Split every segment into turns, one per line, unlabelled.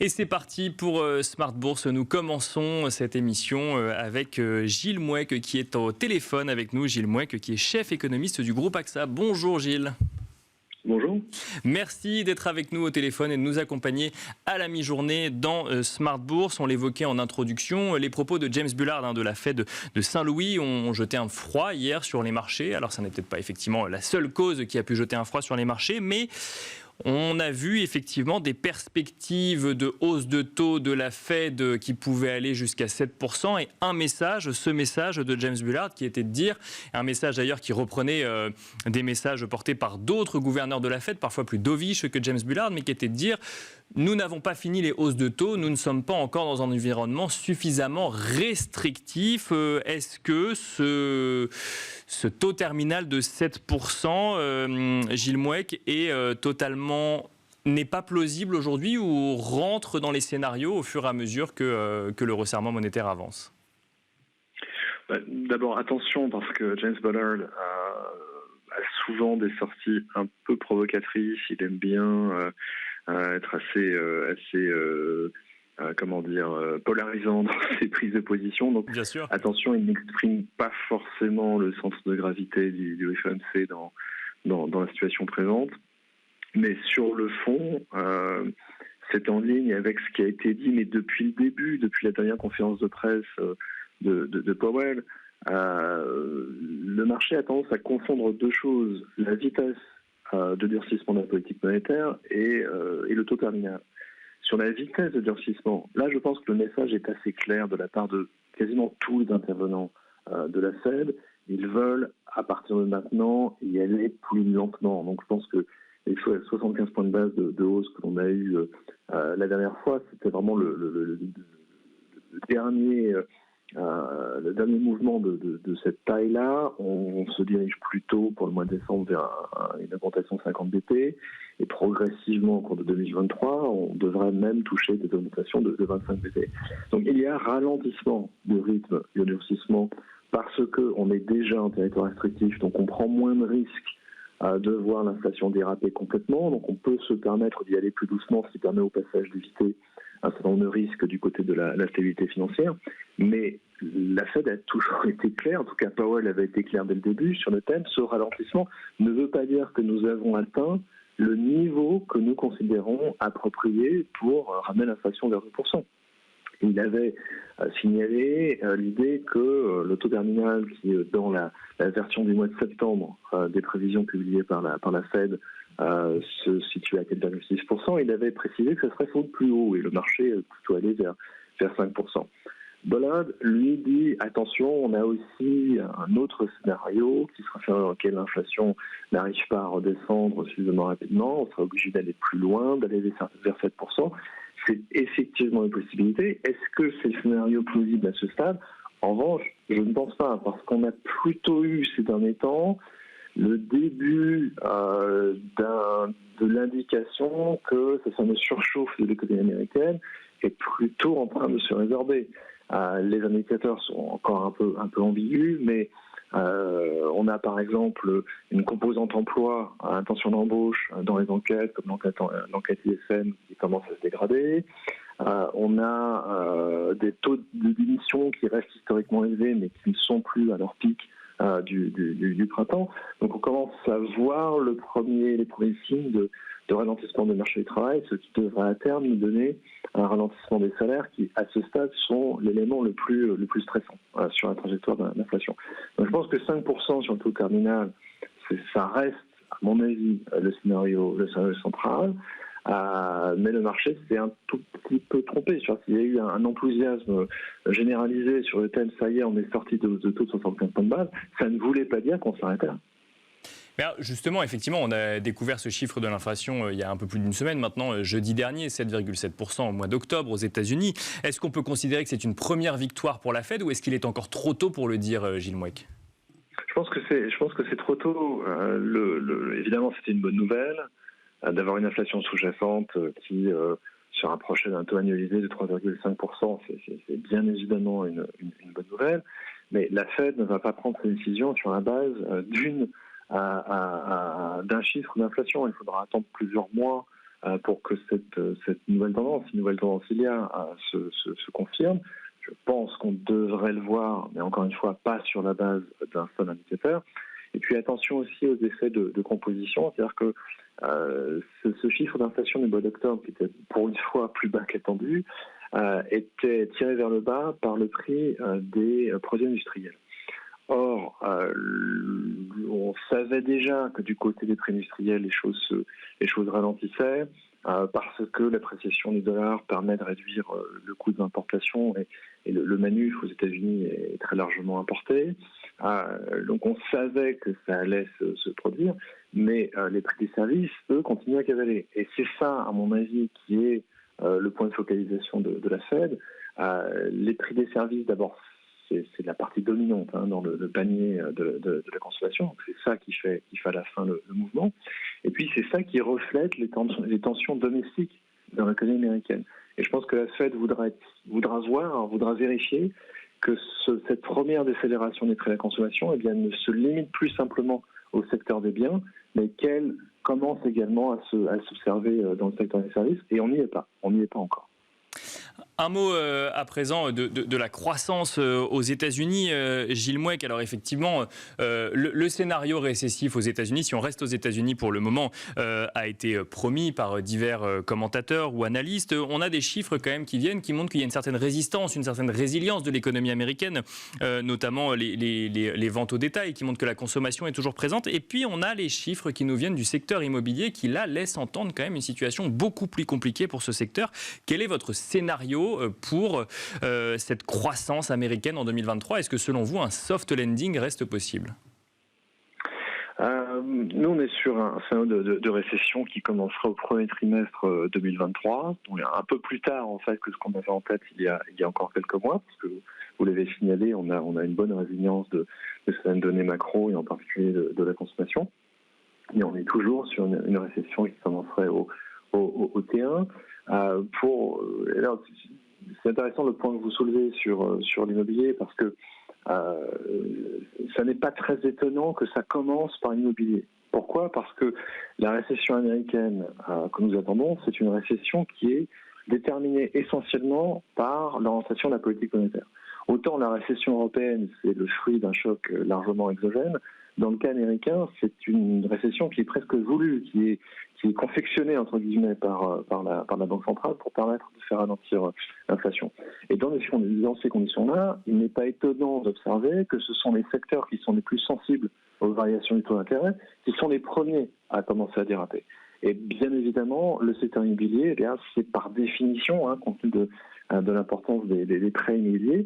Et c'est parti pour Smart Bourse. Nous commençons cette émission avec Gilles Mouek qui est au téléphone avec nous. Gilles Mouek qui est chef économiste du groupe AXA. Bonjour Gilles.
Bonjour.
Merci d'être avec nous au téléphone et de nous accompagner à la mi-journée dans Smart Bourse. On l'évoquait en introduction, les propos de James Bullard de la Fed de Saint-Louis ont jeté un froid hier sur les marchés. Alors ça n'est peut-être pas effectivement la seule cause qui a pu jeter un froid sur les marchés, mais on a vu effectivement des perspectives de hausse de taux de la Fed qui pouvaient aller jusqu'à 7% et ce message de James Bullard qui était de dire, un message d'ailleurs qui reprenait des messages portés par d'autres gouverneurs de la Fed, parfois plus dovish que James Bullard, mais qui était de dire nous n'avons pas fini les hausses de taux, nous ne sommes pas encore dans un environnement suffisamment restrictif. Est-ce que ce taux terminal de 7%, Gilles Mouek, n'est pas plausible aujourd'hui ou rentre dans les scénarios au fur et à mesure que le resserrement monétaire avance?
D'abord, attention, parce que James Bullard a souvent des sorties un peu provocatrices. Il aime bien être assez polarisant dans ses prises de position. Donc,
bien sûr.
Attention, il n'exprime pas forcément le centre de gravité du FOMC dans la situation présente. Mais sur le fond, c'est en ligne avec ce qui a été dit, mais depuis le début, depuis la dernière conférence de presse de Powell, le marché a tendance à confondre deux choses: la vitesse de durcissement de la politique monétaire et le taux terminal. Sur la vitesse de durcissement, là je pense que le message est assez clair de la part de quasiment tous les intervenants de la Fed. Ils veulent, à partir de maintenant, y aller plus lentement. Donc je pense que les 75 points de base de hausse que l'on a eu la dernière fois, c'était vraiment le dernier mouvement de cette taille-là. On se dirige plutôt pour le mois de décembre vers une augmentation de 50 BP, et progressivement au cours de 2023, on devrait même toucher des augmentations de 25 BP. Donc il y a ralentissement du rythme du durcissement parce qu'on est déjà en territoire restrictif, donc on prend moins de risques de voir l'inflation déraper complètement. Donc on peut se permettre d'y aller plus doucement, ce qui permet au passage d'éviter un certain nombre de risques du côté de la stabilité financière. Mais la Fed a toujours été claire, en tout cas Powell avait été clair dès le début sur le thème. Ce ralentissement ne veut pas dire que nous avons atteint le niveau que nous considérons approprié pour ramener l'inflation vers 2%. Il avait signalé l'idée que le taux terminal, qui dans la version du mois de septembre des prévisions publiées par la Fed se situait à 4,6%, il avait précisé que ça serait sans doute plus haut et le marché plutôt allé vers 5%. Bullard, lui, dit attention, on a aussi un autre scénario qui sera celui dans lequel l'inflation n'arrive pas à redescendre suffisamment rapidement, on sera obligé d'aller plus loin, d'aller vers 7%. C'est effectivement une possibilité. Est-ce que c'est le scénario plausible à ce stade? En revanche, je ne pense pas, parce qu'on a plutôt eu ces derniers temps le début de l'indication que cette fameuse surchauffe de l'économie américaine est plutôt en train de se résorber. Les indicateurs sont encore un peu ambigus, mais on a par exemple une composante emploi à intention d'embauche dans les enquêtes, comme l'enquête ISM qui commence à se dégrader. On a des taux de démission qui restent historiquement élevés, mais qui ne sont plus à leur pic du printemps. Donc on commence à voir les premiers signes de ralentissement du marché du travail, ce qui devrait à terme nous donner un ralentissement des salaires qui, à ce stade, sont l'élément le plus stressant sur la trajectoire de l'inflation. Donc je pense que 5% sur le taux terminal, ça reste, à mon avis, le scénario central. Mais le marché s'est un tout petit peu trompé. Il y a eu un enthousiasme généralisé sur le thème, ça y est, on est sorti de taux de 75 points de base. Ça ne voulait pas dire qu'on s'arrêtait là.
Mais alors, justement, effectivement, on a découvert ce chiffre de l'inflation il y a un peu plus d'une semaine maintenant, jeudi dernier, 7,7% au mois d'octobre aux États-Unis. Est-ce qu'on peut considérer que c'est une première victoire pour la Fed ou est-ce qu'il est encore trop tôt pour le dire, Gilles Mouek?
Je pense que c'est trop tôt. Évidemment, c'était une bonne nouvelle d'avoir une inflation sous-jacente qui se rapprochait d'un taux annualisé de 3,5%. C'est bien évidemment une bonne nouvelle. Mais la Fed ne va pas prendre ses décisions sur la base d'un chiffre d'inflation. Il faudra attendre plusieurs mois pour que cette nouvelle tendance, il y a, se confirme. Je pense qu'on devrait le voir, mais encore une fois, pas sur la base d'un seul indicateur. Et puis attention aussi aux effets de composition, c'est-à-dire que ce chiffre d'inflation du mois d'octobre, qui était pour une fois plus bas qu'attendu, était tiré vers le bas par le prix des produits industriels. Or, on savait déjà que du côté des prix industriels, les choses ralentissaient, parce que l'appréciation du dollar permet de réduire le coût de l'importation et le manuf aux États-Unis est très largement importé. Donc on savait que ça allait se produire, mais les prix des services, eux, continuent à cavaler. Et c'est ça, à mon avis, qui est le point de focalisation de la Fed. Les prix des services, d'abord, c'est la partie dominante dans le panier de la consommation. Donc c'est ça qui fait à la fin le mouvement. Et puis c'est ça qui reflète les tensions domestiques dans l'économie américaine. Et je pense que la Fed voudra vérifier que cette première décélération des prix de la consommation ne se limite plus simplement au secteur des biens, mais qu'elle commence également à s'observer dans le secteur des services. Et on n'y est pas encore.
Un mot à présent de la croissance aux États-Unis, Gilles Mouek. Alors effectivement, le scénario récessif aux États-Unis, si on reste aux États-Unis pour le moment, a été promis par divers commentateurs ou analystes. On a des chiffres quand même qui montrent qu'il y a une certaine résistance, une certaine résilience de l'économie américaine, notamment les ventes au détail, qui montrent que la consommation est toujours présente. Et puis on a les chiffres qui nous viennent du secteur immobilier, qui là laissent entendre quand même une situation beaucoup plus compliquée pour ce secteur. Quel est votre scénario pour cette croissance américaine en 2023? Est-ce que selon vous, un soft landing reste possible?
Nous, on est sur un scénario de récession qui commencera au premier trimestre 2023, donc un peu plus tard en fait que ce qu'on avait en tête il y a encore quelques mois, parce que vous l'avez signalé, on a une bonne résilience de certaines données macro et en particulier de la consommation. Et on est toujours sur une récession qui commencerait au T1. Alors, c'est intéressant le point que vous soulevez sur l'immobilier, parce que ça n'est pas très étonnant que ça commence par l'immobilier. Pourquoi ? Parce que la récession américaine que nous attendons, c'est une récession qui est déterminée essentiellement par l'orientation de la politique monétaire. Autant la récession européenne, c'est le fruit d'un choc largement exogène, dans le cas américain, c'est une récession qui est presque voulue, qui est confectionnée entre guillemets par la Banque centrale pour permettre de faire ralentir l'inflation. Et dans ces conditions-là, il n'est pas étonnant d'observer que ce sont les secteurs qui sont les plus sensibles aux variations du taux d'intérêt qui sont les premiers à commencer à déraper. Et bien évidemment, le secteur immobilier, c'est par définition, compte tenu de l'importance des prêts immobiliers,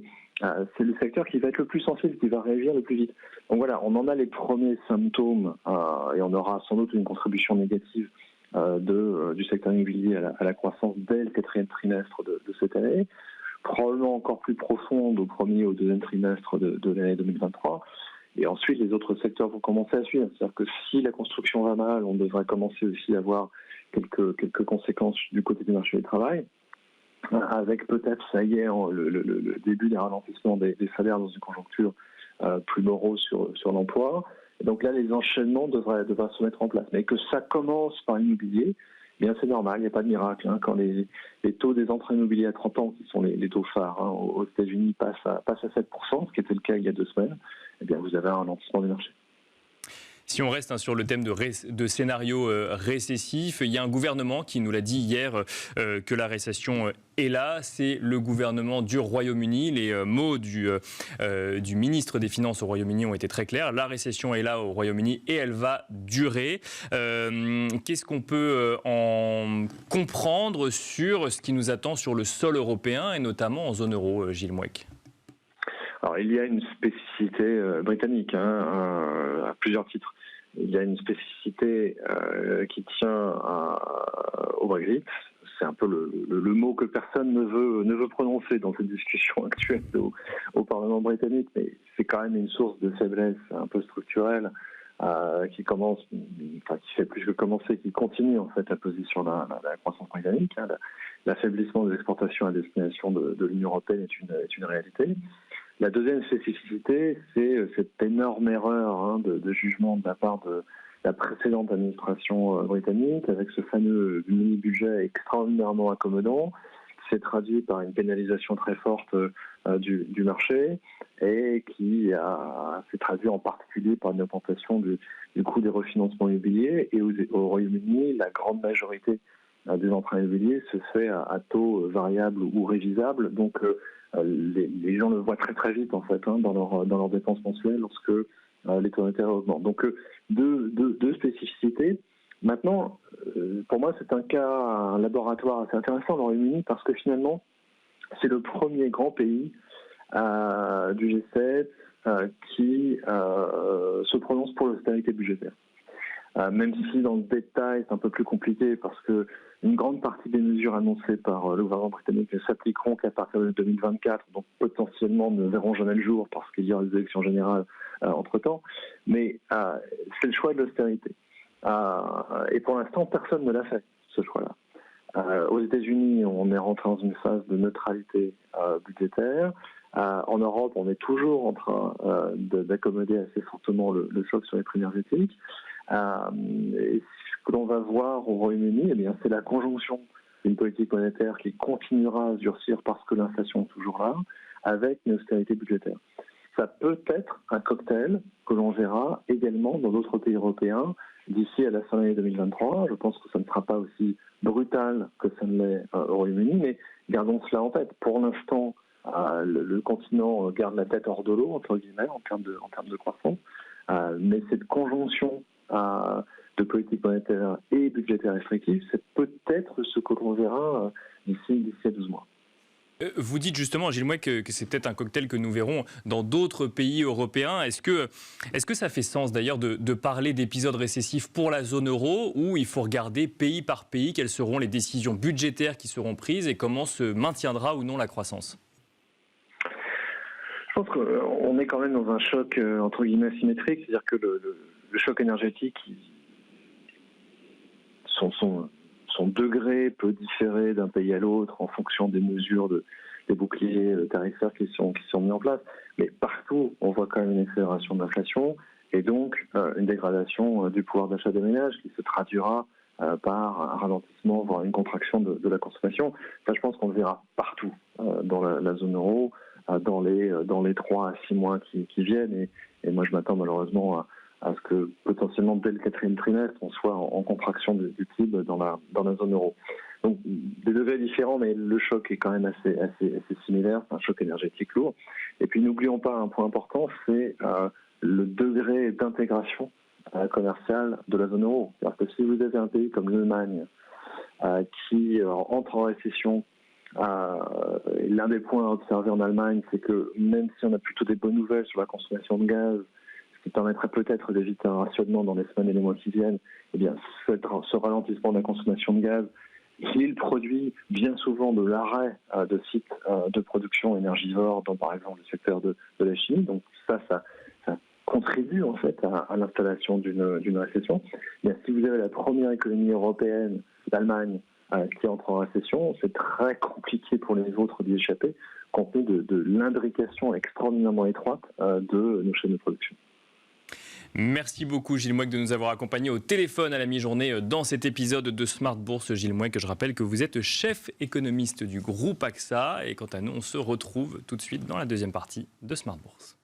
c'est le secteur qui va être le plus sensible, qui va réagir le plus vite. Donc voilà, on en a les premiers symptômes et on aura sans doute une contribution négative du secteur immobilier à la croissance dès le quatrième trimestre de cette année, probablement encore plus profonde au premier ou au deuxième trimestre de l'année 2023. Et ensuite, les autres secteurs vont commencer à suivre. C'est-à-dire que si la construction va mal, on devrait commencer aussi à avoir quelques conséquences du côté du marché du travail, avec peut-être, ça y est, le début des ralentissements des salaires dans une conjoncture plus morose sur l'emploi. Et donc là, les enchaînements devraient se mettre en place. Mais que ça commence par l'immobilier, bien c'est normal, il n'y a pas de miracle. Quand les taux des emprunts immobiliers à 30 ans, qui sont les taux phares aux États-Unis, passent à 7%, ce qui était le cas il y a 2 semaines, eh bien vous avez un ralentissement du marché.
Si on reste sur le thème de scénario récessif, il y a un gouvernement qui nous l'a dit hier que la récession est là. C'est le gouvernement du Royaume-Uni. Les mots du ministre des Finances au Royaume-Uni ont été très clairs. La récession est là au Royaume-Uni et elle va durer. Qu'est-ce qu'on peut en comprendre sur ce qui nous attend sur le sol européen et notamment en zone euro, Gilles Mouek?
Alors, il y a une spécificité britannique à plusieurs titres. Il y a une spécificité qui tient au Brexit. C'est un peu le mot que personne ne veut prononcer dans cette discussion actuelle au Parlement britannique, mais c'est quand même une source de faiblesse un peu structurelle qui fait plus que commencer, qui continue en fait à peser sur la croissance britannique. L'affaiblissement des exportations à destination de l'Union européenne est une réalité. La deuxième spécificité, c'est cette énorme erreur de jugement de la part la précédente administration britannique, avec ce fameux mini-budget extraordinairement accommodant, qui s'est traduit par une pénalisation très forte du marché et qui s'est traduit en particulier par une augmentation du coût des refinancements immobiliers. Et au Royaume-Uni, la grande majorité des emprunts immobiliers se fait à taux variable ou révisable. Donc les gens le voient très très vite en fait dans leurs dépenses mensuelles lorsque les taux d'intérêt augmentent. Donc deux spécificités. Maintenant, pour moi, c'est un laboratoire assez intéressant dans le Royaume-Uni parce que finalement, c'est le premier grand pays du G7 qui se prononce pour l'austérité budgétaire. Même si dans le détail, c'est un peu plus compliqué parce que une grande partie des mesures annoncées par le gouvernement britannique ne s'appliqueront qu'à partir de 2024, donc potentiellement ne verront jamais le jour parce qu'il y aura des élections générales entre-temps. Mais c'est le choix de l'austérité. Et pour l'instant, personne ne l'a fait, ce choix-là. Aux États-Unis, on est rentré dans une phase de neutralité budgétaire. En Europe, on est toujours en train d'accommoder assez fortement le choc sur les prix énergétiques. Et ce que l'on va voir au Royaume-Uni, eh bien, c'est la conjonction d'une politique monétaire qui continuera à se durcir parce que l'inflation est toujours là, avec une austérité budgétaire. Ça peut être un cocktail que l'on verra également dans d'autres pays européens d'ici à la fin de l'année 2023. Je pense que ça ne sera pas aussi brutal que ça ne l'est au Royaume-Uni, mais gardons cela en tête. Pour l'instant, le continent garde la tête hors de l'eau, entre guillemets, en termes de croissance. Mais cette conjonction de politique monétaire et budgétaire restrictive, c'est peut-être ce que l'on verra d'ici à 12 mois.
Vous dites justement, Gilles Mouek, que c'est peut-être un cocktail que nous verrons dans d'autres pays européens. Est-ce que ça fait sens d'ailleurs de parler d'épisodes récessifs pour la zone euro, où il faut regarder pays par pays quelles seront les décisions budgétaires qui seront prises et comment se maintiendra ou non la croissance ?
Je pense qu'on est quand même dans un choc entre guillemets asymétrique, c'est-à-dire que le choc énergétique, son degré peut différer d'un pays à l'autre en fonction des mesures des boucliers tarifaires qui sont mis en place. Mais partout, on voit quand même une accélération de l'inflation et donc une dégradation du pouvoir d'achat des ménages qui se traduira par un ralentissement, voire une contraction de la consommation. Ça, je pense qu'on le verra partout dans la zone euro, dans les 3 à 6 mois qui viennent. Et moi, je m'attends malheureusement à ce que potentiellement dès le 4e trimestre, on soit en contraction du PIB dans la zone euro. Donc des degrés différents, mais le choc est quand même assez similaire, c'est un choc énergétique lourd. Et puis n'oublions pas un point important, c'est le degré d'intégration commerciale de la zone euro. C'est-à-dire que si vous avez un pays comme l'Allemagne qui entre en récession, l'un des points à observer en Allemagne, c'est que même si on a plutôt des bonnes nouvelles sur la consommation de gaz, qui permettrait peut-être d'éviter un rationnement dans les semaines et les mois qui viennent, eh bien, ce ralentissement de la consommation de gaz, il produit bien souvent de l'arrêt de sites de production énergivores dans, par exemple, le secteur de la chimie. Donc ça contribue en fait à l'installation d'une récession. Eh bien, si vous avez la première économie européenne, l'Allemagne, qui entre en récession, c'est très compliqué pour les autres d'y échapper, compte tenu de l'imbrication extraordinairement étroite de nos chaînes de production.
Merci beaucoup Gilles Mouek de nous avoir accompagnés au téléphone à la mi-journée dans cet épisode de Smart Bourse. Gilles Mouek, je rappelle que vous êtes chef économiste du groupe AXA et quant à nous, on se retrouve tout de suite dans la deuxième partie de Smart Bourse.